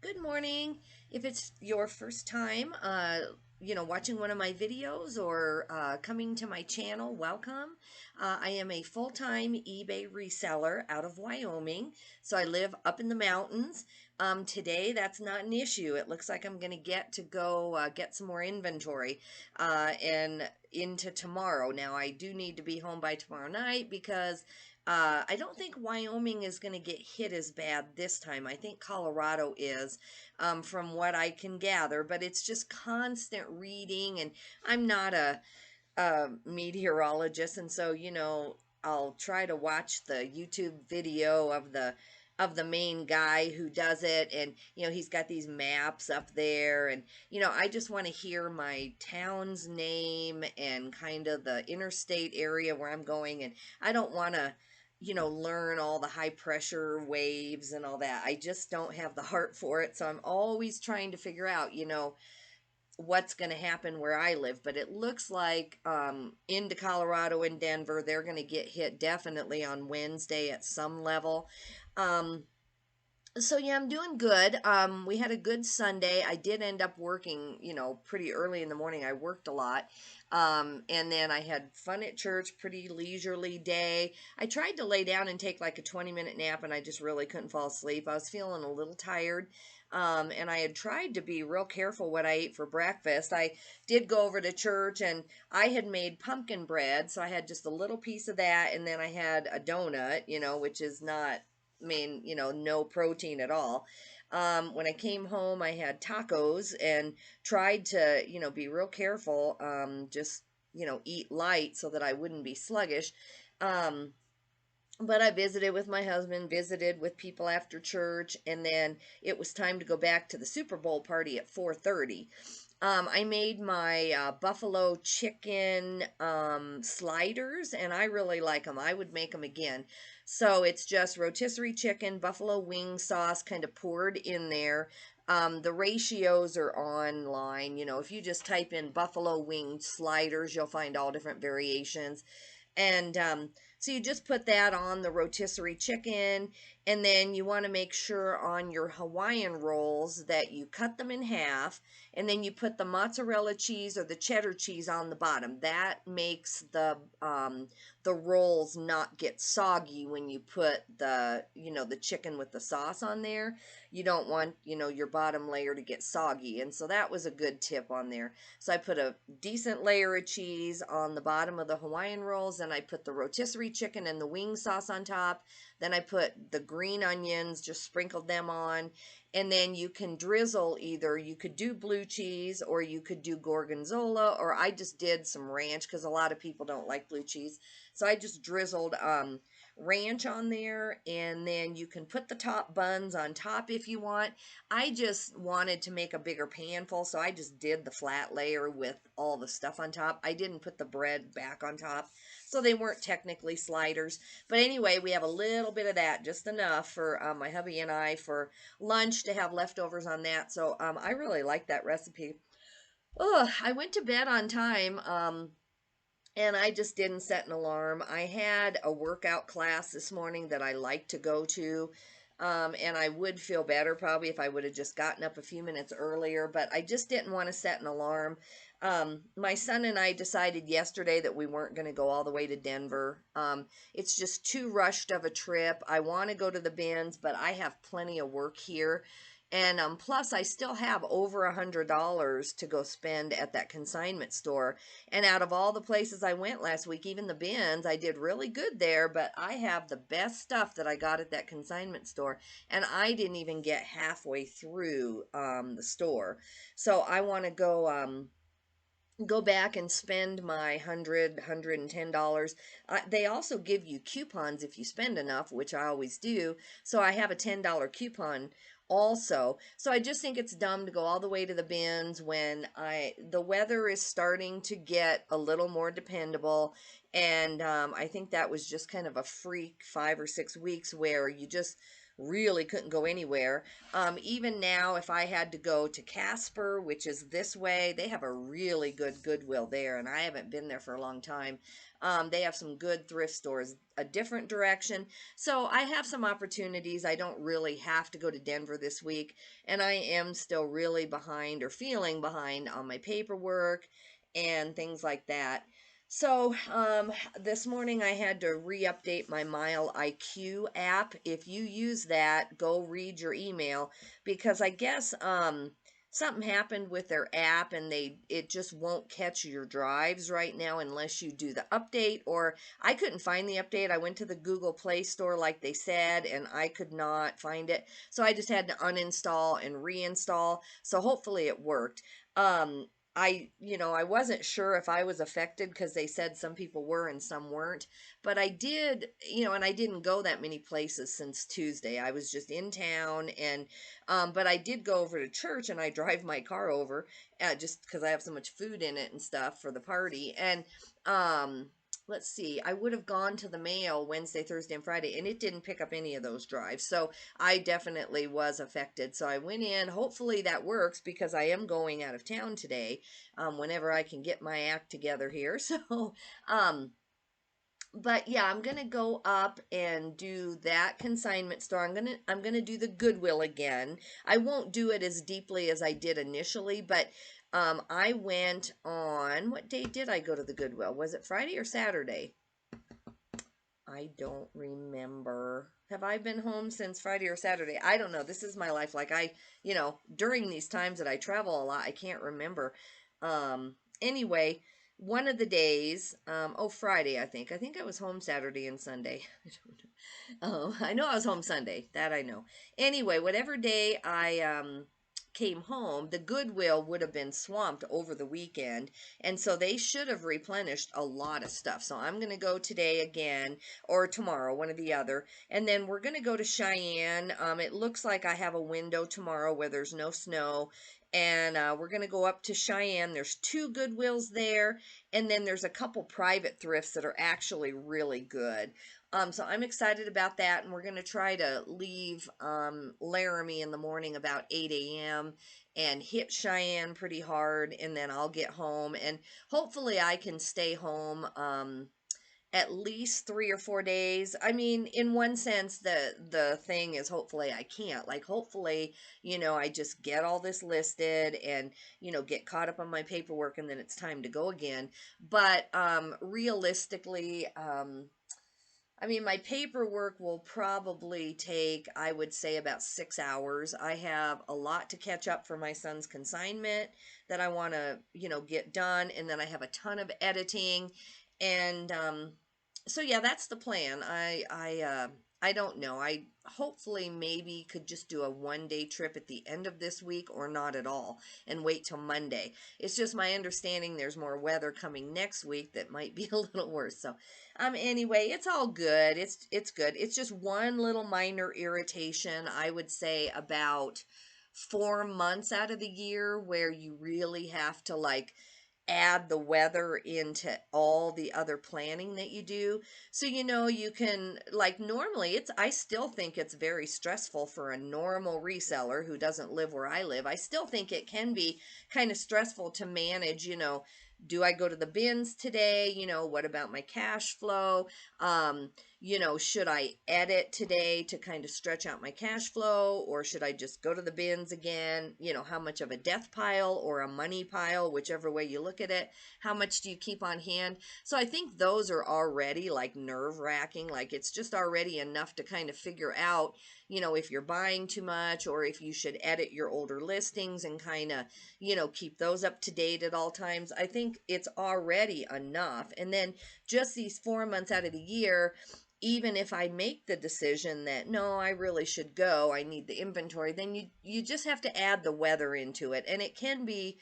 Good morning. If it's your first time, watching one of my videos or coming to my channel, welcome. I am a full-time eBay reseller out of Wyoming, so I live up in the mountains. Today, that's not an issue. It looks like I'm going to get to go get some more inventory and into tomorrow. Now, I do need to be home by tomorrow night because I don't think Wyoming is going to get hit as bad this time. I think Colorado is, from what I can gather, but it's just constant reading, and I'm not a meteorologist, and so I'll try to watch the YouTube video of the main guy who does it, and he's got these maps up there, and I just want to hear my town's name and kind of the interstate area where I'm going, and I don't want to learn all the high pressure waves and all that. I just don't have the heart for it. So I'm always trying to figure out, what's going to happen where I live. But it looks like into Colorado and Denver, they're going to get hit definitely on Wednesday at some level. So yeah, I'm doing good. We had a good Sunday. I did end up working, pretty early in the morning. I worked a lot. And then I had fun at church, pretty leisurely day. I tried to lay down and take like a 20-minute nap, and I just really couldn't fall asleep. I was feeling a little tired. And I had tried to be real careful what I ate for breakfast. I did go over to church, and I had made pumpkin bread, so I had just a little piece of that, and then I had a donut, which is not, no protein at all. When I came home, I had tacos and tried to, be real careful, just, eat light so that I wouldn't be sluggish. Um, but I visited with my husband, visited with people after church, and then it was time to go back to the Super Bowl party at 4:30. I made my buffalo chicken sliders, and I really like them. I would make them again. So it's just rotisserie chicken, buffalo wing sauce kind of poured in there. The ratios are online. If you just type in buffalo wing sliders, you'll find all different variations. And so you just put that on the rotisserie chicken, and then you want to make sure on your Hawaiian rolls that you cut them in half, and then you put the mozzarella cheese or the cheddar cheese on the bottom. That makes the rolls not get soggy when you put the chicken with the sauce on there. You don't want, your bottom layer to get soggy, and so that was a good tip on there. So I put a decent layer of cheese on the bottom of the Hawaiian rolls, and I put the rotisserie chicken and the wing sauce on top. Then I put the green onions, just sprinkled them on, and then you can drizzle either, you could do blue cheese or you could do gorgonzola, or I just did some ranch because a lot of people don't like blue cheese. So I just drizzled ranch on there, and then you can put the top buns on top if you want. I just wanted to make a bigger pan full, so I just did the flat layer with all the stuff on top. I didn't put the bread back on top, so they weren't technically sliders. But anyway, we have a little bit of that, just enough for my hubby and I for lunch to have leftovers on that. So I really like that recipe. Oh, I went to bed on time. And I just didn't set an alarm. I had a workout class this morning that I like to go to. And I would feel better probably if I would have just gotten up a few minutes earlier, but I just didn't want to set an alarm. My son and I decided yesterday that we weren't going to go all the way to Denver. It's just too rushed of a trip. I want to go to the bins, but I have plenty of work here. And plus, I still have over $100 to go spend at that consignment store. And out of all the places I went last week, even the bins, I did really good there. But I have the best stuff that I got at that consignment store. And I didn't even get halfway through the store. So I want to go back and spend my $110. They also give you coupons if you spend enough, which I always do. So I have a $10 coupon also. So I just think it's dumb to go all the way to the bins when the weather is starting to get a little more dependable. And I think that was just kind of a freak 5 or 6 weeks where you just really couldn't go anywhere. Even now, if I had to go to Casper, which is this way, they have a really good Goodwill there, and I haven't been there for a long time. They have some good thrift stores, a different direction. So I have some opportunities. I don't really have to go to Denver this week, and I am still really behind or feeling behind on my paperwork and things like that. So, this morning I had to re-update my Mile IQ app. If you use that, go read your email because I guess something happened with their app and it just won't catch your drives right now unless you do the update, or I couldn't find the update. I went to the Google Play Store like they said and I could not find it. So I just had to uninstall and reinstall. So hopefully it worked. I wasn't sure if I was affected because they said some people were and some weren't. But I did, and I didn't go that many places since Tuesday. I was just in town but I did go over to church and I drive my car over just because I have so much food in it and stuff for the party. And, let's see, I would have gone to the mail Wednesday, Thursday, and Friday, and it didn't pick up any of those drives. So I definitely was affected. So I went in. Hopefully that works because I am going out of town today whenever I can get my act together here. So, um, but yeah, I'm gonna go up and do that consignment store. I'm gonna do the Goodwill again. I won't do it as deeply as I did initially, but I went on, what day did I go to the Goodwill? Was it Friday or Saturday? I don't remember. Have I been home since Friday or Saturday? I don't know. This is my life. Like during these times that I travel a lot, I can't remember. Anyway, one of the days, Friday, I think. I think I was home Saturday and Sunday. I don't know. Oh, I know I was home Sunday. That I know. Anyway, whatever day I came home, the Goodwill would have been swamped over the weekend, and so they should have replenished a lot of stuff. So I'm going to go today again or tomorrow, one or the other, and then we're going to go to Cheyenne. It looks like I have a window tomorrow where there's no snow, and we're going to go up to Cheyenne. There's two Goodwills there, and then there's a couple private thrifts that are actually really good. So I'm excited about that, and we're going to try to leave Laramie in the morning about 8 a.m. and hit Cheyenne pretty hard, and then I'll get home, and hopefully I can stay home at least 3 or 4 days. I mean, in one sense, the thing is hopefully I can't. Like, hopefully, I just get all this listed and, get caught up on my paperwork, and then it's time to go again. But realistically, I mean, my paperwork will probably take, I would say, about 6 hours. I have a lot to catch up for my son's consignment that I want to, get done. And then I have a ton of editing. And so, yeah, that's the plan. I don't know. I hopefully maybe could just do a 1 day trip at the end of this week or not at all and wait till Monday. It's just my understanding there's more weather coming next week that might be a little worse. So, anyway, it's all good. It's good. It's just one little minor irritation, I would say, about 4 months out of the year where you really have to like add the weather into all the other planning that you do. So, you can, like, normally I still think it's very stressful for a normal reseller who doesn't live where I live. I still think it can be kind of stressful to manage, do I go to the bins today? What about my cash flow? Should I edit today to kind of stretch out my cash flow, or should I just go to the bins again? How much of a death pile or a money pile, whichever way you look at it, how much do you keep on hand? So I think those are already like nerve wracking. Like, it's just already enough to kind of figure out, if you're buying too much or if you should edit your older listings and kind of, keep those up to date at all times. I think it's already enough. And then just these 4 months out of the year, even if I make the decision that no, I really should go, I need the inventory, then you just have to add the weather into it. And it can be,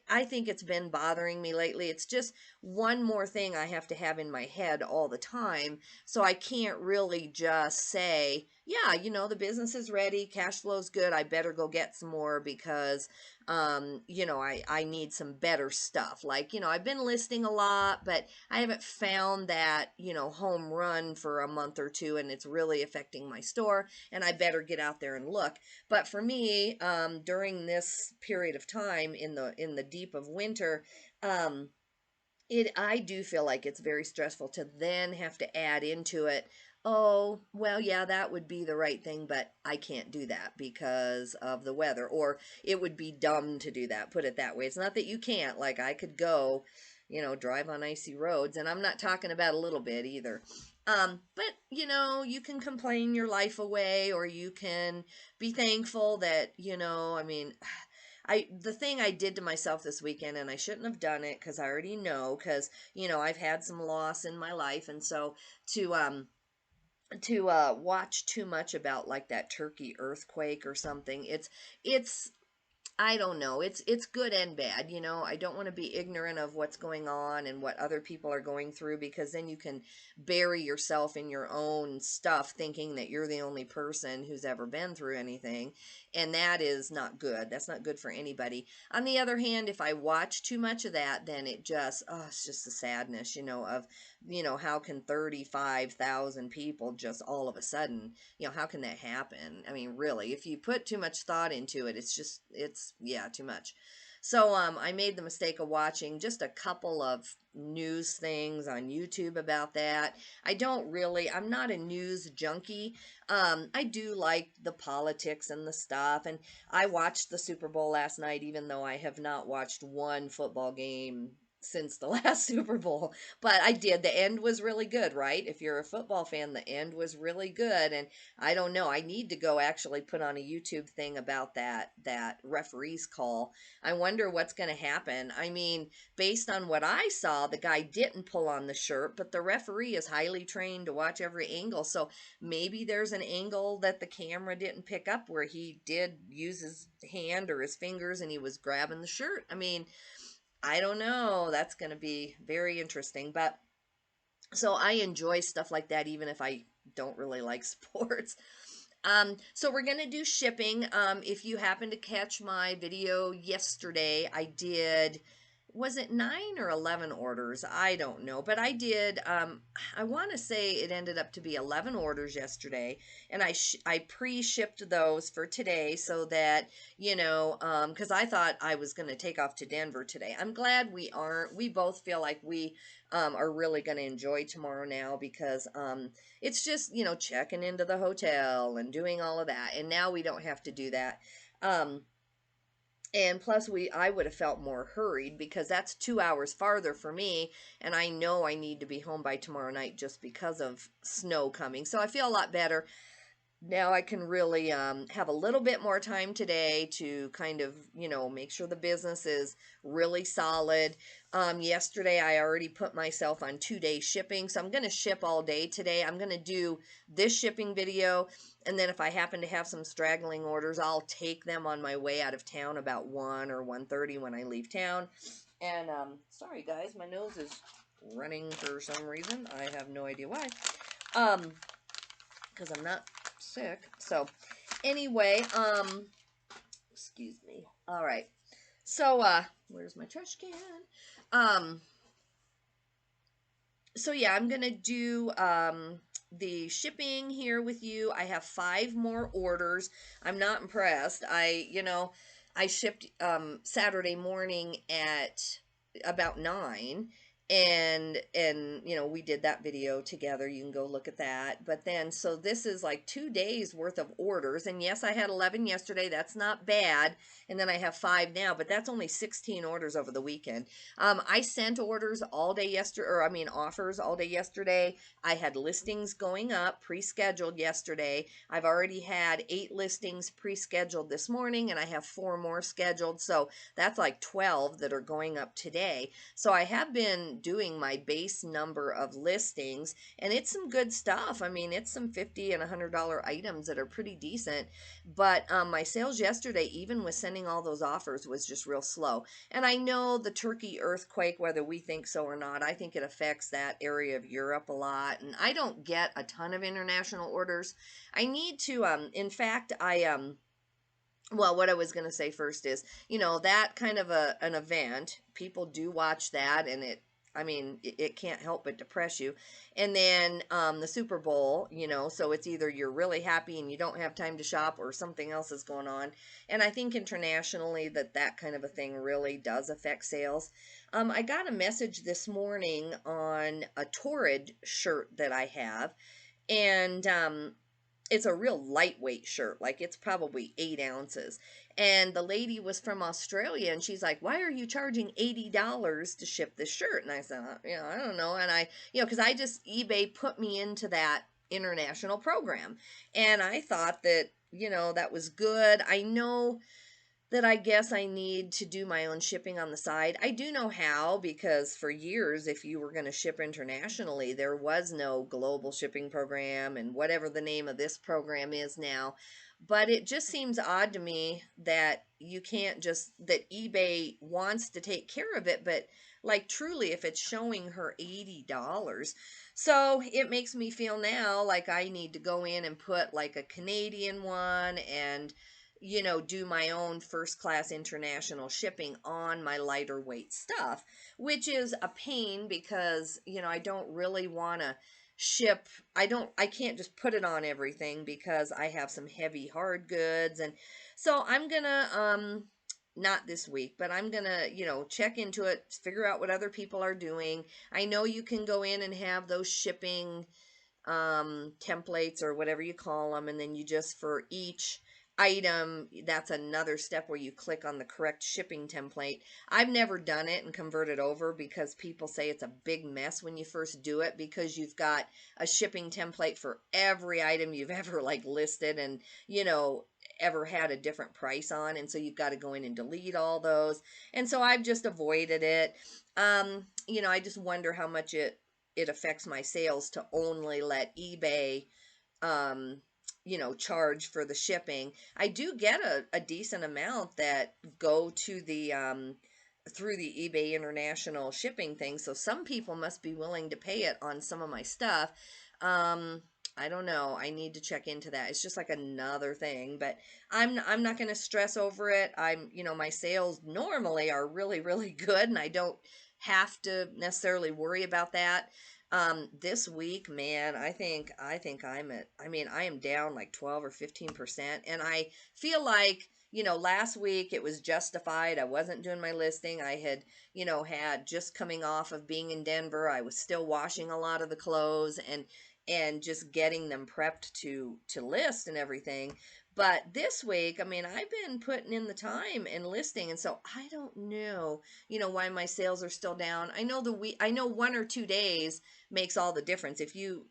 I think it's been bothering me lately. It's just one more thing I have to have in my head all the time. So I can't really just say, yeah, the business is ready, cash flow's good, I better go get some more because I need some better stuff. Like, I've been listing a lot, but I haven't found that, home run for a month or two, and it's really affecting my store, and I better get out there and look. But for me, during this period of time in the deep of winter, um, I do feel like it's very stressful to then have to add into it, oh, well, yeah, that would be the right thing, but I can't do that because of the weather, or it would be dumb to do that, put it that way. It's not that you can't, like I could go, drive on icy roads, and I'm not talking about a little bit either. But you can complain your life away, or you can be thankful that, I mean, the thing I did to myself this weekend, and I shouldn't have done it because I already know, because I've had some loss in my life, and so to watch too much about like that Turkey earthquake or something, it's I don't know. It's good and bad, I don't want to be ignorant of what's going on and what other people are going through, because then you can bury yourself in your own stuff thinking that you're the only person who's ever been through anything, and that is not good. That's not good for anybody. On the other hand, if I watch too much of that, then it's just the sadness, of, how can 35,000 people just all of a sudden, how can that happen? I mean, really, if you put too much thought into it, yeah, too much. So I made the mistake of watching just a couple of news things on YouTube about that. I'm not a news junkie. I do like the politics and the stuff, and I watched the Super Bowl last night, even though I have not watched one football game since the last Super Bowl. But I did. The end was really good, right? If you're a football fan, the end was really good. And I don't know. I need to go actually put on a YouTube thing about that referee's call. I wonder what's going to happen. I mean, based on what I saw, the guy didn't pull on the shirt, but the referee is highly trained to watch every angle. So maybe there's an angle that the camera didn't pick up where he did use his hand or his fingers and he was grabbing the shirt. I mean, I don't know. That's going to be very interesting. But so I enjoy stuff like that, even if I don't really like sports. So we're going to do shipping. If you happen to catch my video yesterday, was it 9 or 11 orders? I don't know, but I want to say it ended up to be 11 orders yesterday, and I pre-shipped those for today so that, because I thought I was going to take off to Denver today. I'm glad we aren't. We both feel like we are really going to enjoy tomorrow now, because it's just, checking into the hotel and doing all of that. And now we don't have to do that. And plus I would have felt more hurried because that's 2 hours farther for me. And I know I need to be home by tomorrow night just because of snow coming. So I feel a lot better. Now I can really have a little bit more time today to kind of, make sure the business is really solid. Yesterday I already put myself on 2-day shipping, so I'm going to ship all day today. I'm going to do this shipping video, and then if I happen to have some straggling orders, I'll take them on my way out of town about 1 or 1:30 when I leave town. And sorry guys, my nose is running for some reason. I have no idea why. Because I'm not sick. So anyway, excuse me. All right. So where's my trash can? So yeah, I'm gonna do the shipping here with you. I have 5 more orders. I'm not impressed. I shipped Saturday morning at about 9, and we did that video together. You can go look at that. But then, so this is like 2 days worth of orders, and yes, I had 11 yesterday. That's not bad. And then I have 5 now, but that's only 16 orders over the weekend. I sent orders all day yesterday, or I mean offers all day yesterday. I had listings going up pre-scheduled yesterday. I've already had 8 listings pre-scheduled this morning, and I have 4 more scheduled. So that's like 12 that are going up today. So I have been doing my base number of listings, and it's some good stuff. I mean, it's some 50 and $100 items that are pretty decent. But my sales yesterday, even with sending all those offers, was just real slow. And I know the Turkey earthquake, whether we think so or not, I think it affects that area of Europe a lot. And I don't get a ton of international orders. I need to, in fact, well, what I was going to say first is, that kind of an event, people do watch that, and I mean, it can't help but depress you. And then the Super Bowl, so it's either you're really happy and you don't have time to shop, or something else is going on. And I think internationally that kind of a thing really does affect sales. I got a message this morning on a Torrid shirt that I have, and it's a real lightweight shirt, like it's probably 8 ounces. And the lady was from Australia, and she's like, "Why are you charging $80 to ship this shirt?" And I said, I don't know." And because I just, eBay put me into that international program, and I thought that, that was good. I know that I guess I need to do my own shipping on the side. I do know how, because for years, if you were going to ship internationally, there was no global shipping program and whatever the name of this program is now. But it just seems odd to me that you can't just, that eBay wants to take care of it, but like truly, if it's showing her $80. So it makes me feel now like I need to go in and put like a Canadian one, and do my own first class international shipping on my lighter weight stuff, which is a pain because, I don't really want to ship. I can't just put it on everything because I have some heavy hard goods. And so I'm gonna, not this week, but I'm gonna, check into it, figure out what other people are doing. I know you can go in and have those shipping templates or whatever you call them, and then you just, for each item, that's another step where you click on the correct shipping template. I've never done it and converted over because people say it's a big mess when you first do it, because you've got a shipping template for every item you've ever like listed and ever had a different price on, and so you've got to go in and delete all those. And so I've just avoided it. I just wonder how much it affects my sales to only let eBay, um, charge for the shipping. I do get a decent amount that go to the, through the eBay international shipping thing. So some people must be willing to pay it on some of my stuff. Um, I don't know. I need to check into that. It's just like another thing, but I'm not going to stress over it. My sales normally are really, really good, and I don't have to necessarily worry about that. This week, man, I think I am down like 12 or 15%. And I feel like, last week it was justified. I wasn't doing my listing. I had, had just coming off of being in Denver. I was still washing a lot of the clothes and just getting them prepped to list and everything. But this week, I've been putting in the time and listing, and so I don't know, why my sales are still down. I know 1 or 2 days makes all the difference. If you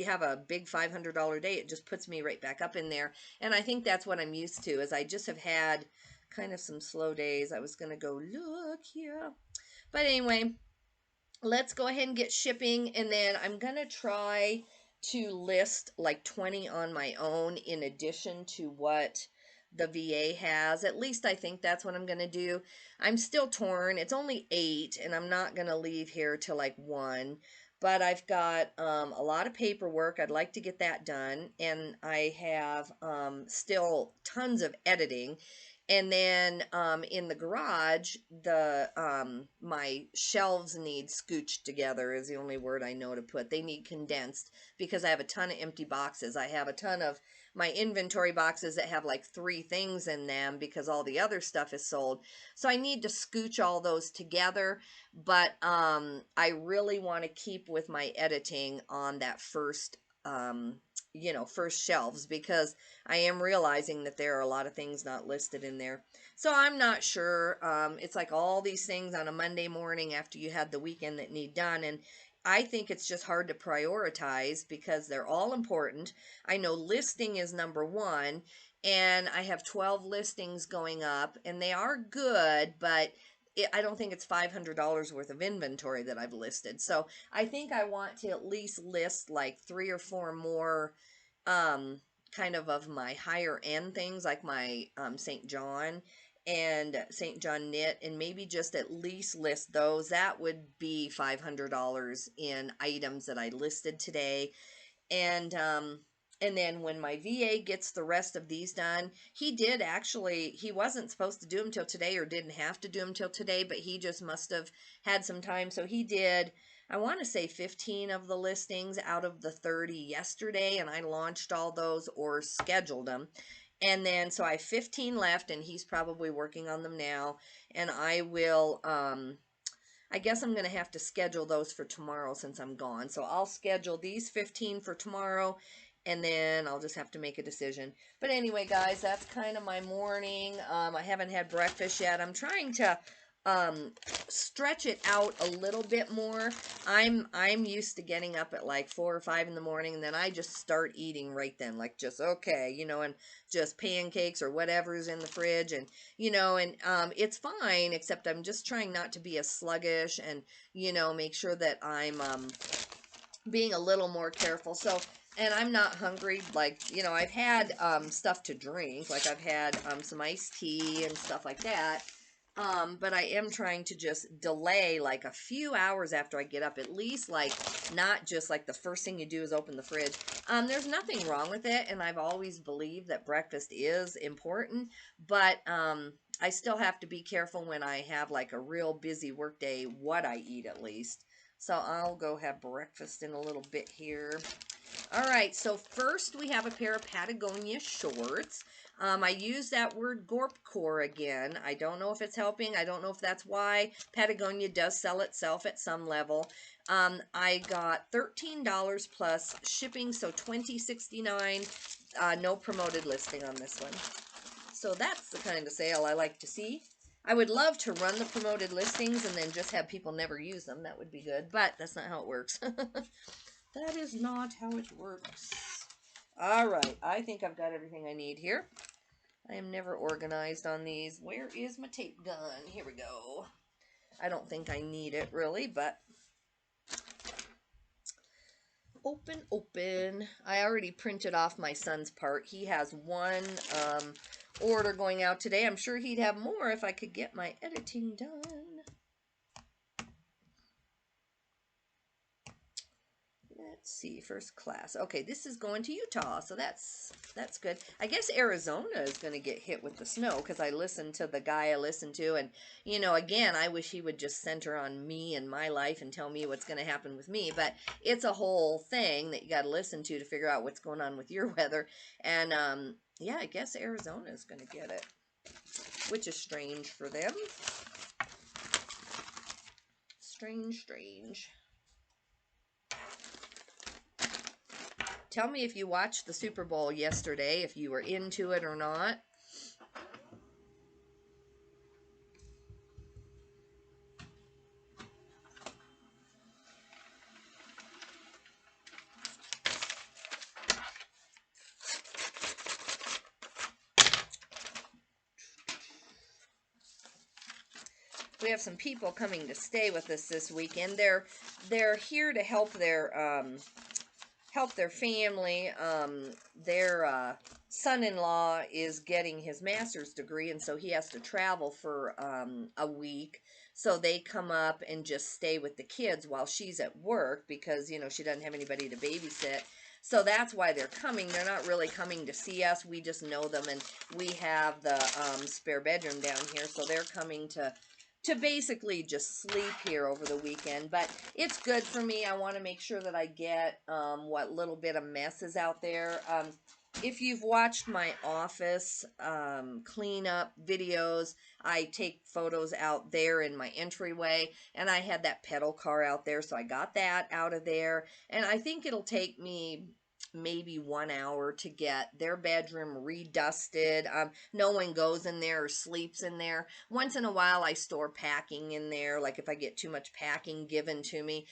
have a big $500 day, it just puts me right back up in there. And I think that's what I'm used to, is I just have had kind of some slow days. I was going to go look here. But anyway, let's go ahead and get shipping, and then I'm going to try to list like 20 on my own in addition to what the VA has. At least I think that's what I'm going to do. I'm still torn. It's only 8, and I'm not going to leave here till like 1. But I've got a lot of paperwork. I'd like to get that done. And I have still tons of editing. And then in the garage, my shelves need scooched together is the only word I know to put. They need condensed because I have a ton of empty boxes. I have a ton of my inventory boxes that have like 3 things in them because all the other stuff is sold. So I need to scooch all those together. But I really want to keep with my editing on that first, first shelves, because I am realizing that there are a lot of things not listed in there. So I'm not sure. It's like all these things on a Monday morning after you had the weekend that need done. And I think it's just hard to prioritize because they're all important. I know listing is number 1, and I have 12 listings going up, and they are good, but I don't think it's $500 worth of inventory that I've listed. So I think I want to at least list like three or four more um, kind of my higher end things, like my St. John and St. John knit, and maybe just at least list those. That would be $500 in items that I listed today. And and then when my VA gets the rest of these done, he did actually, he wasn't supposed to do them till today, or didn't have to do them till today, but he just must have had some time. So he did, I want to say 15 of the listings out of the 30 yesterday, and I launched all those or scheduled them. And then so I have 15 left, and he's probably working on them now. And I guess I'm going to have to schedule those for tomorrow since I'm gone. So I'll schedule these 15 for tomorrow, and then I'll just have to make a decision. But anyway, guys, that's kind of my morning. I haven't had breakfast yet. I'm trying to um, stretch it out a little bit more. I'm used to getting up at like 4 or 5 in the morning, and then I just start eating right then, like just okay, and just pancakes or whatever's in the fridge, and and it's fine, except I'm just trying not to be as sluggish, and make sure that I'm being a little more careful. So, and I'm not hungry, like, I've had stuff to drink, like I've had some iced tea and stuff like that. But I am trying to just delay like a few hours after I get up, at least, like not just like the first thing you do is open the fridge. There's nothing wrong with it, and I've always believed that breakfast is important, but I still have to be careful when I have like a real busy work day, what I eat at least. So I'll go have breakfast in a little bit here. All right, so first we have a pair of Patagonia shorts. I use that word Gorpcore again. I don't know if it's helping. I don't know if that's why. Patagonia does sell itself at some level. I got $13 plus shipping, so $20.69. No promoted listing on this one. So that's the kind of sale I like to see. I would love to run the promoted listings and then just have people never use them. That would be good, but that's not how it works. That is not how it works. All right, I think I've got everything I need here. I am never organized on these. Where is my tape gun? Here we go. I don't think I need it really, but open, open. I already printed off my son's part. He has one order going out today. I'm sure he'd have more if I could get my editing done. Let's see, first class. Okay, this is going to Utah, so that's good. I guess Arizona is going to get hit with the snow because I listened to the guy I listened to, and again, I wish he would just center on me and my life and tell me what's going to happen with me. But it's a whole thing that you got to listen to figure out what's going on with your weather. And yeah, I guess Arizona is going to get it, which is strange for them. Strange, strange. Tell me if you watched the Super Bowl yesterday, if you were into it or not. We have some people coming to stay with us this weekend. They're here to help their family. Their son-in-law is getting his master's degree, and so he has to travel for a week. So they come up and just stay with the kids while she's at work because, she doesn't have anybody to babysit. So that's why they're coming. They're not really coming to see us. We just know them, and we have the spare bedroom down here. So they're coming to basically just sleep here over the weekend. But it's good for me. I want to make sure that I get what little bit of mess is out there. If you've watched my office cleanup videos, I take photos out there in my entryway, and I had that pedal car out there, so I got that out of there. And I think it'll take me maybe 1 hour to get their bedroom redusted. No one goes in there or sleeps in there. Once in a while, I store packing in there, like if I get too much packing given to me,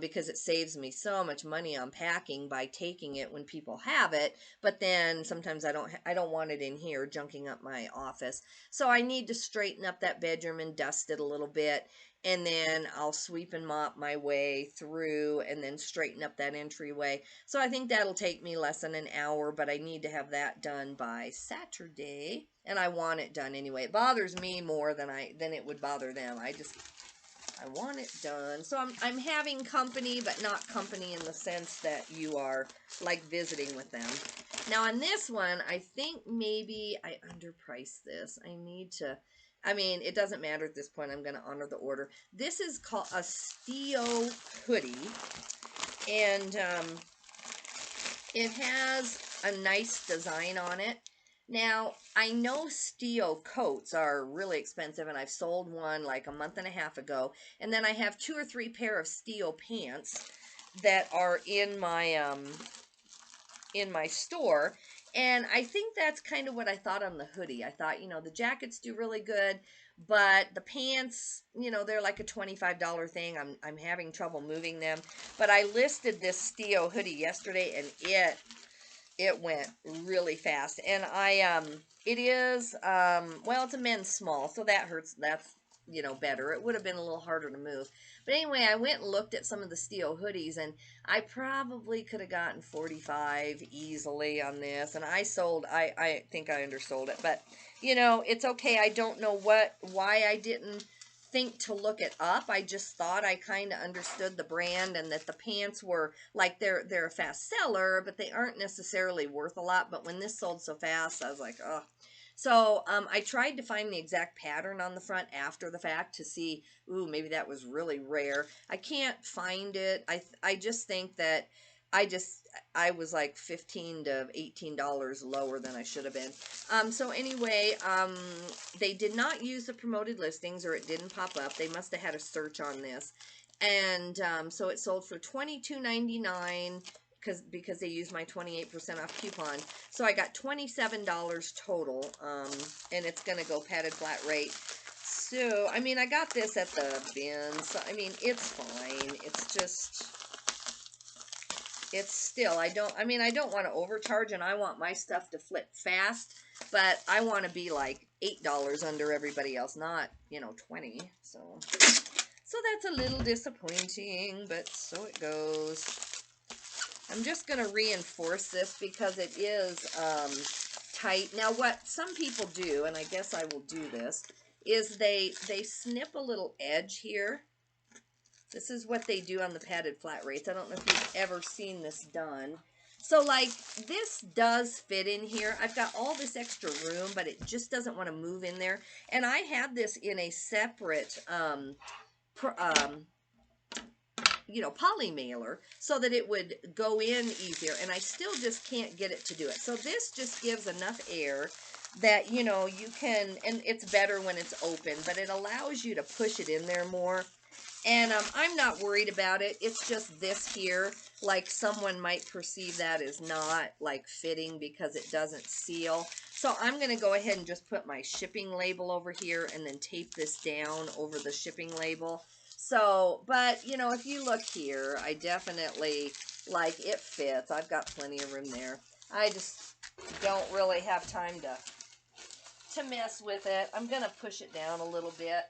because it saves me so much money on packing by taking it when people have it. But then sometimes I don't want it in here junking up my office. So I need to straighten up that bedroom and dust it a little bit, and then I'll sweep and mop my way through and then straighten up that entryway. So I think that'll take me less than an hour, but I need to have that done by Saturday, and I want it done anyway. It bothers me more than it would bother them. I want it done. So I'm having company, but not company in the sense that you are like visiting with them. Now on this one, I think maybe I underpriced this. I mean, it doesn't matter at this point. I'm going to honor the order. This is called a Stio hoodie, and it has a nice design on it. Now, I know Stio coats are really expensive, and I've sold one like a month and a half ago. And then I have 2 or 3 pair of Stio pants that are in my store. And I think that's kind of what I thought on the hoodie. I thought, the jackets do really good, but the pants, they're like a $25 thing. I'm having trouble moving them. But I listed this Stio hoodie yesterday, and it went really fast. And it is, well, it's a men's small, so that hurts. That's, better. It would have been a little harder to move. But anyway, I went and looked at some of the Stio hoodies, and I probably could have gotten 45 easily on this. And I think I undersold it, but it's okay. I don't know why I didn't think to look it up. I just thought I kind of understood the brand, and that the pants were like, they're a fast seller, but they aren't necessarily worth a lot. But when this sold so fast, I was like, oh. So I tried to find the exact pattern on the front after the fact to see, ooh, maybe that was really rare. I can't find it. I just think that I was like $15 to $18 lower than I should have been. So anyway, they did not use the promoted listings, or it didn't pop up. They must have had a search on this. And so it sold for $22.99 because they used my 28% off coupon. So I got $27 total, and it's going to go padded flat rate. So, I mean, I got this at the bin, so, I mean, it's fine. It's just, it's still, I don't want to overcharge, and I want my stuff to flip fast, but I want to be like $8 under everybody else, not, 20, so that's a little disappointing, but so it goes. I'm just going to reinforce this because it is tight. Now, what some people do, and I guess I will do this, is they snip a little edge here. This is what they do on the padded flat rates. I don't know if you've ever seen this done. So, like, this does fit in here. I've got all this extra room, but it just doesn't want to move in there. And I had this in a separate poly mailer so that it would go in easier, and I still just can't get it to do it. So this just gives enough air that, you can, and it's better when it's open, but it allows you to push it in there more. And I'm not worried about it. It's just this here, like someone might perceive that as not like fitting because it doesn't seal. So I'm going to go ahead and just put my shipping label over here and then tape this down over the shipping label. So, but, if you look here, I definitely, like, it fits. I've got plenty of room there. I just don't really have time to mess with it. I'm going to push it down a little bit.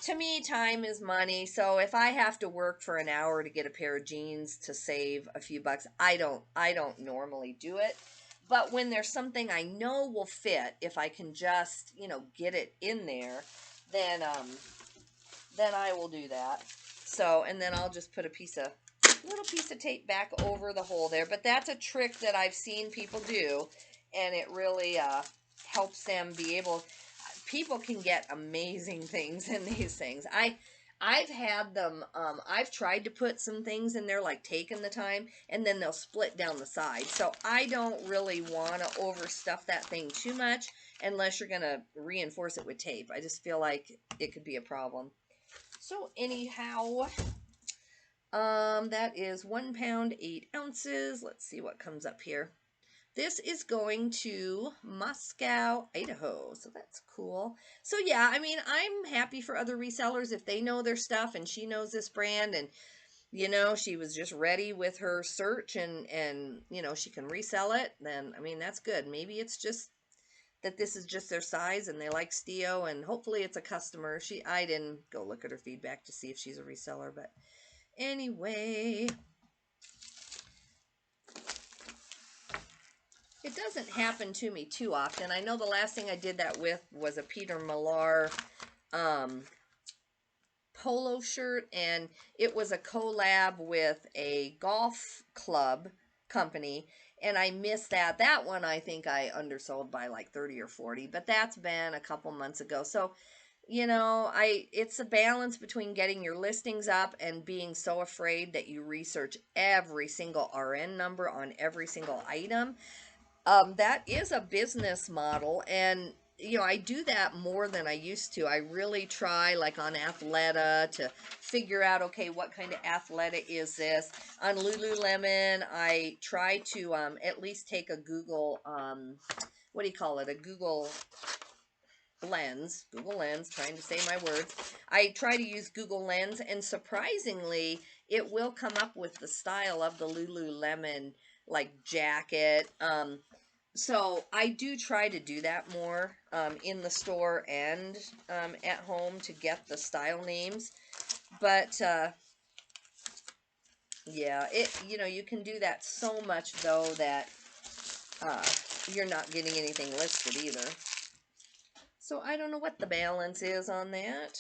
To me, time is money. So if I have to work for an hour to get a pair of jeans to save a few bucks, I don't normally do it. But when there's something I know will fit, if I can just, get it in there, then I will do that. So, and then I'll just put a little piece of tape back over the hole there. But that's a trick that I've seen people do, and it really helps them be able. People can get amazing things in these things. I've had them. I've tried to put some things in there, like taking the time, and then they'll split down the side. So I don't really want to overstuff that thing too much unless you're gonna reinforce it with tape. I just feel like it could be a problem. So anyhow, That is 1 pound, 8 ounces. Let's see what comes up here. This is going to Moscow, Idaho. So that's cool. So yeah, I mean, I'm happy for other resellers if they know their stuff and she knows this brand and she was just ready with her search and she can resell it, then I mean, that's good. Maybe it's just that this is just their size and they like Stio and hopefully it's a customer. I didn't go look at her feedback to see if she's a reseller, but anyway, it doesn't happen to me too often. I know the last thing I did that with was a Peter Millar um, polo shirt, and it was a collab with a golf club company, and I missed that. That one I think I undersold by like 30 or 40, but that's been a couple months ago. So, it's a balance between getting your listings up and being so afraid that you research every single RN number on every single item. That is a business model, and I do that more than I used to. I really try, like on Athleta, to figure out, okay, what kind of Athleta is this? On Lululemon, I try to at least take a Google, what do you call it? A Google Lens, trying to say my words. I try to use Google Lens, and surprisingly, it will come up with the style of the Lululemon like jacket. So I do try to do that more in the store and at home to get the style names. But yeah, you can do that so much though that uh, you're not getting anything listed either. So I don't know what the balance is on that.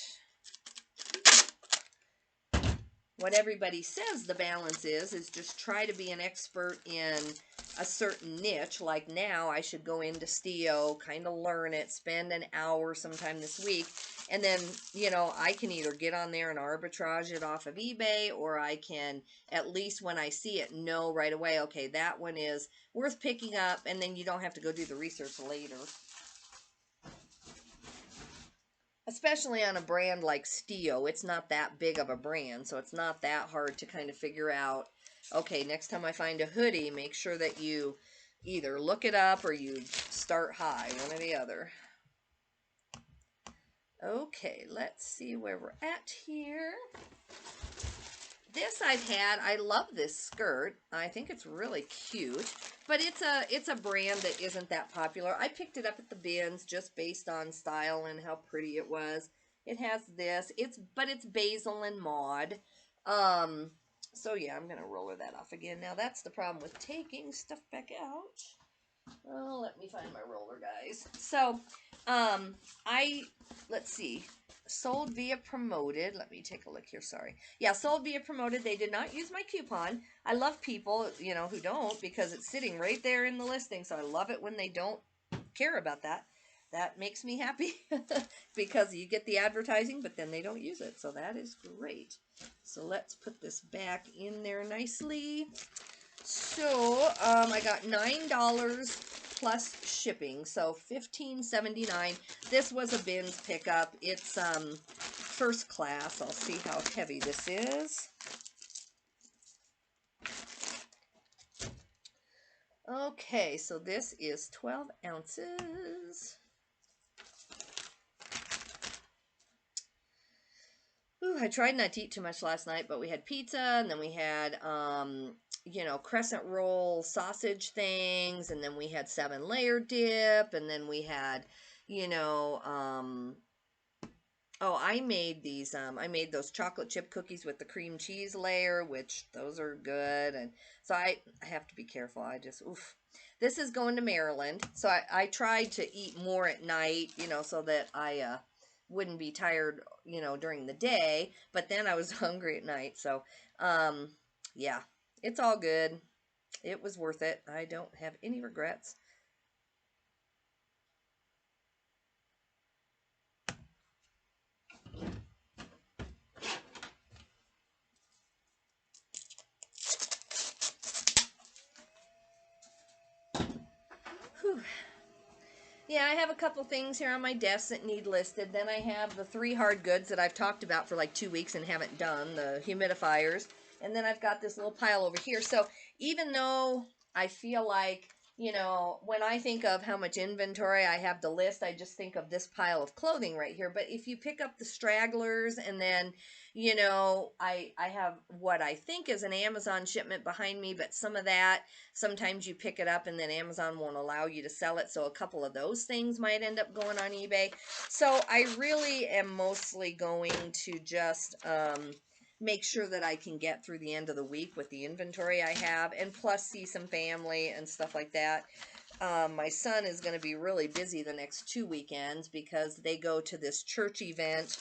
What everybody says the balance is just try to be an expert in a certain niche. Like now, I should go into Stio, kind of learn it, spend an hour sometime this week, and then, I can either get on there and arbitrage it off of eBay, or I can, at least when I see it, know right away, okay, that one is worth picking up, and then you don't have to go do the research later. Especially on a brand like Stio, it's not that big of a brand, so it's not that hard to kind of figure out, okay, next time I find a hoodie, make sure that you either look it up or you start high, one or the other. Okay, let's see where we're at here. This I love this skirt. I think it's really cute, but it's a brand that isn't that popular. I picked it up at the bins just based on style and how pretty it was. It has this. But it's basil and maud. So yeah, I'm gonna roller that off again. Now that's the problem with taking stuff back out. Oh, let me find my roller, guys. So, let's see, sold via promoted. Let me take a look here. Sorry. Yeah, sold via promoted. They did not use my coupon. I love people, who don't, because it's sitting right there in the listing. So I love it when they don't care about that. That makes me happy because you get the advertising, but then they don't use it. So that is great. So let's put this back in there nicely. So, I got $9 plus shipping, so $15.79. This was a bins pickup. It's first class. I'll see how heavy this is. Okay, so this is 12 ounces. Ooh, I tried not to eat too much last night, but we had pizza, and then we had crescent roll sausage things, and then we had 7-layer dip, and then we had, oh, I made those chocolate chip cookies with the cream cheese layer, which those are good, and so I have to be careful. Oof. This is going to Maryland, so I tried to eat more at night, so that I wouldn't be tired, during the day, but then I was hungry at night, so, yeah, it's all good. It was worth it. I don't have any regrets. Whew. Yeah, I have a couple things here on my desk that need listed. Then I have the 3 hard goods that I've talked about for like 2 weeks and haven't done, the humidifiers. And then I've got this little pile over here. So even though I feel like, when I think of how much inventory I have to list, I just think of this pile of clothing right here. But if you pick up the stragglers, and then, I have what I think is an Amazon shipment behind me, but some of that, sometimes you pick it up and then Amazon won't allow you to sell it. So a couple of those things might end up going on eBay. So I really am mostly going to just, make sure that I can get through the end of the week with the inventory I have, and plus see some family and stuff like that. My son is going to be really busy the next 2 weekends because they go to this church event,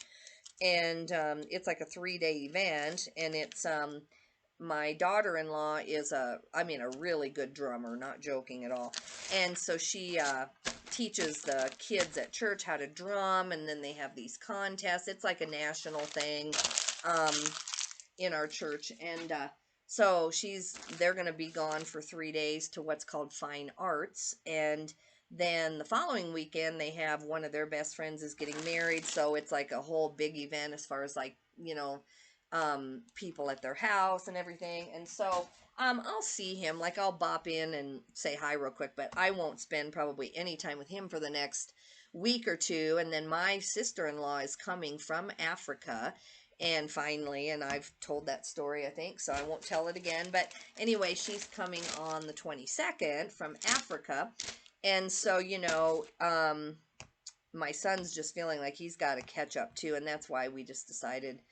and it's like a 3-day event, and it's my daughter-in-law is a really good drummer, not joking at all. And so she teaches the kids at church how to drum, and then they have these contests. It's like a national thing. Um, in our church, and so they're going to be gone for 3 days to what's called Fine Arts, and then the following weekend they have one of their best friends is getting married, so it's like a whole big event as far as like, people at their house and everything. And so I'll see him, like I'll bop in and say hi real quick, but I won't spend probably any time with him for the next week or two. And then my sister-in-law is coming from Africa, and finally, and I've told that story, I think, so I won't tell it again. But anyway, she's coming on the 22nd from Africa. And so, my son's just feeling like he's got to catch up too. And that's why we just decided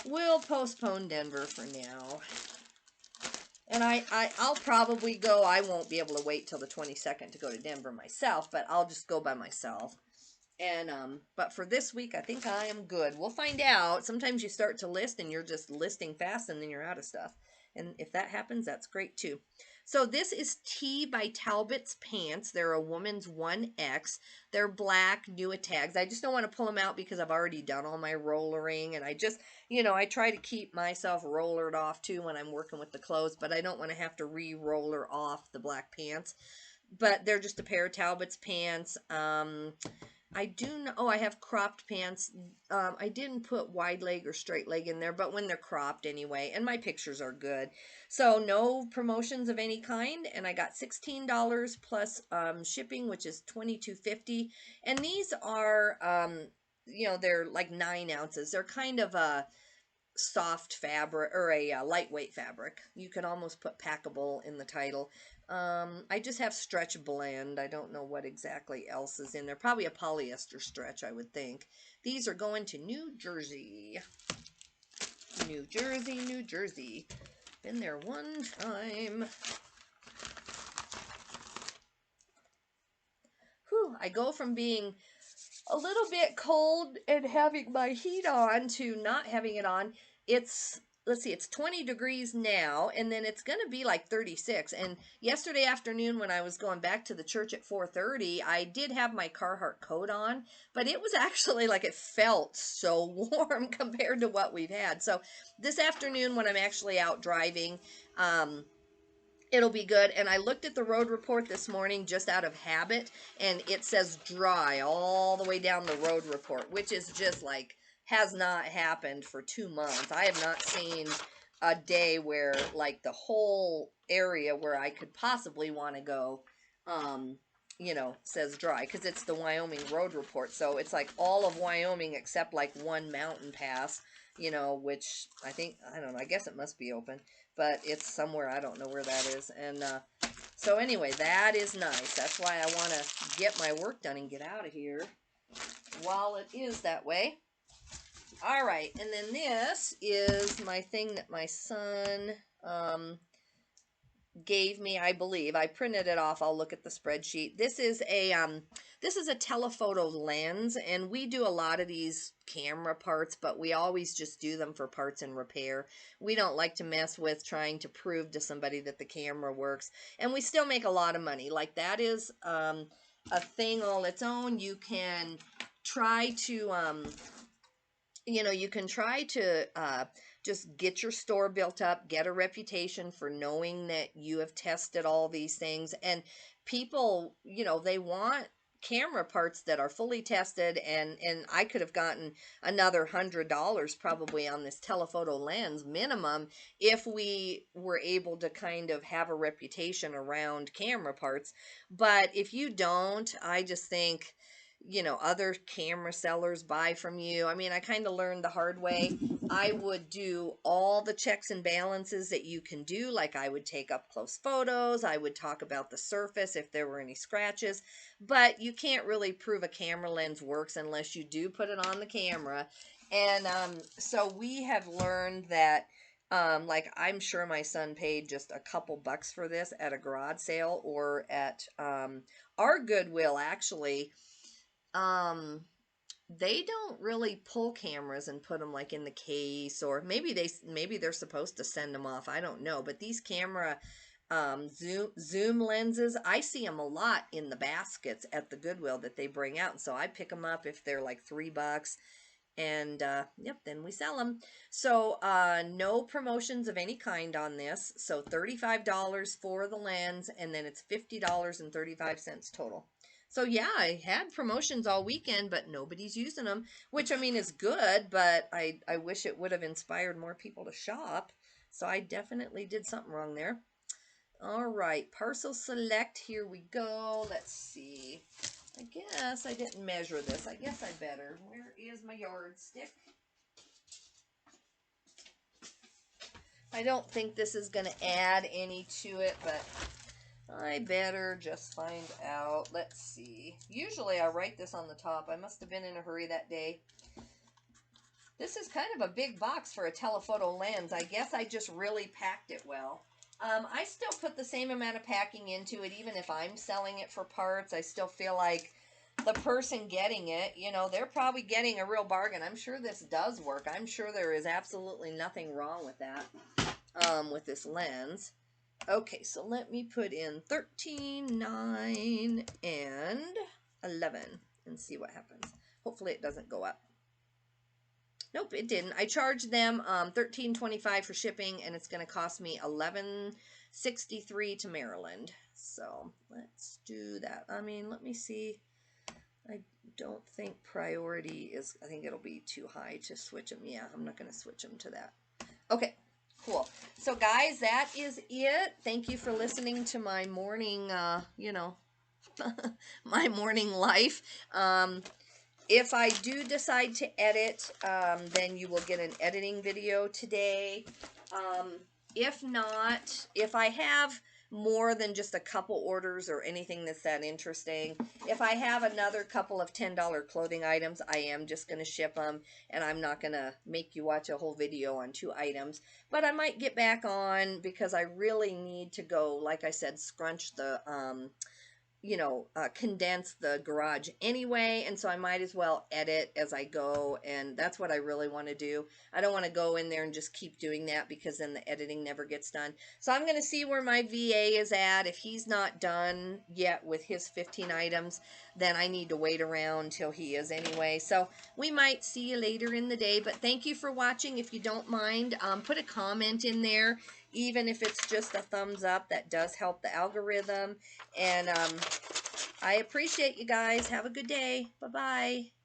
we'll postpone Denver for now. And I'll probably go. I won't be able to wait till the 22nd to go to Denver myself, but I'll just go by myself. And but for this week, I think I am good. We'll find out. Sometimes you start to list and you're just listing fast, and then you're out of stuff. And if that happens, that's great too. So this is T by Talbot's pants. They're a woman's 1X. They're black, new at tags. I just don't want to pull them out because I've already done all my rollering, and I just, I try to keep myself rollered off too when I'm working with the clothes, but I don't want to have to re-roller off the black pants. But they're just a pair of Talbot's pants. I do know, I have cropped pants. I didn't put wide leg or straight leg in there, but when they're cropped anyway, and my pictures are good. So no promotions of any kind, and I got $16 plus shipping, which is $22.50. And these are, they're like 9 ounces. They're kind of a soft fabric, or a lightweight fabric. You can almost put packable in the title. I just have stretch blend. I don't know what exactly else is in there. Probably a polyester stretch, I would think. These are going to New Jersey. New Jersey, New Jersey. Been there one time. Whew, I go from being a little bit cold and having my heat on to not having it on. Let's see, it's 20 degrees now, and then it's going to be like 36. And yesterday afternoon when I was going back to the church at 4:30, I did have my Carhartt coat on, but it was actually like it felt so warm compared to what we've had. So this afternoon when I'm actually out driving, it'll be good. And I looked at the road report this morning just out of habit, and it says dry all the way down the road report, which is just like has not happened for 2 months. I have not seen a day where like the whole area where I could possibly want to go, says dry, because it's the Wyoming road report. So it's like all of Wyoming except like one mountain pass, which I don't know, I guess it must be open, but it's somewhere, I don't know where that is. And so anyway, that is nice. That's why I want to get my work done and get out of here while it is that way. All right, and then this is my thing that my son gave me, I believe. I printed it off. I'll look at the spreadsheet. This is a telephoto lens, and we do a lot of these camera parts, but we always just do them for parts and repair. We don't like to mess with trying to prove to somebody that the camera works, and we still make a lot of money. Like that is a thing all its own. You can try to just get your store built up, get a reputation for knowing that you have tested all these things. And people, they want camera parts that are fully tested, and I could have gotten another $100 probably on this telephoto lens minimum if we were able to kind of have a reputation around camera parts. But if you don't, I just think, you know, other camera sellers buy from you. I mean, I kind of learned the hard way. I would do all the checks and balances that you can do. Like, I would take up close photos, I would talk about the surface if there were any scratches, but you can't really prove a camera lens works unless you do put it on the camera. And so we have learned that, like, I'm sure my son paid just a couple bucks for this at a garage sale or at our Goodwill, actually. um they don't really pull cameras and put them like in the case, or maybe they're supposed to send them off, I don't know. But these camera zoom lenses, I see them a lot in the baskets at the Goodwill that they bring out, and so I pick them up if they're like $3, and yep, then we sell them. So no promotions of any kind on this. So $35 for the lens, and then it's $50.35 total. So yeah, I had promotions all weekend, but nobody's using them, which I mean is good, but I wish it would have inspired more people to shop. So I definitely did something wrong there. All right, parcel select, here we go. Let's see. I guess I didn't measure this. I guess I better. Where is my yardstick? I don't think this is going to add any to it, but I better just find out. Let's see. Usually I write this on the top. I must have been in a hurry that day. This is kind of a big box for a telephoto lens. I guess I just really packed it well. I still put the same amount of packing into it, even if I'm selling it for parts. I still feel like the person getting it, you know, they're probably getting a real bargain. I'm sure this does work. I'm sure there is absolutely nothing wrong with that, with this lens. Okay, so let me put in 13, 9, and 11 and see what happens. Hopefully it doesn't go up. Nope, it didn't. I charged them $13.25 for shipping, and it's going to cost me $11.63 to Maryland. So let's do that. I mean, let me see. I don't think priority is, I think it'll be too high to switch them. Yeah, I'm not going to switch them to that. Okay, cool. So guys, that is it. Thank you for listening to my morning, you know, my morning life. If I do decide to edit, then you will get an editing video today. If not, if I have more than just a couple orders or anything that's that interesting, if I have another couple of $10 clothing items, I am just going to ship them, and I'm not going to make you watch a whole video on 2 items. But I might get back on because I really need to go, like I said, scrunch the you know, condense the garage anyway, and so I might as well edit as I go, and that's what I really want to do. I don't want to go in there and just keep doing that because then the editing never gets done. So I'm going to see where my VA is at. If he's not done yet with his 15 items, then I need to wait around till he is anyway. So we might see you later in the day, but thank you for watching. If you don't mind, put a comment in there. Even if it's just a thumbs up, that does help the algorithm. And I appreciate you guys. Have a good day. Bye-bye.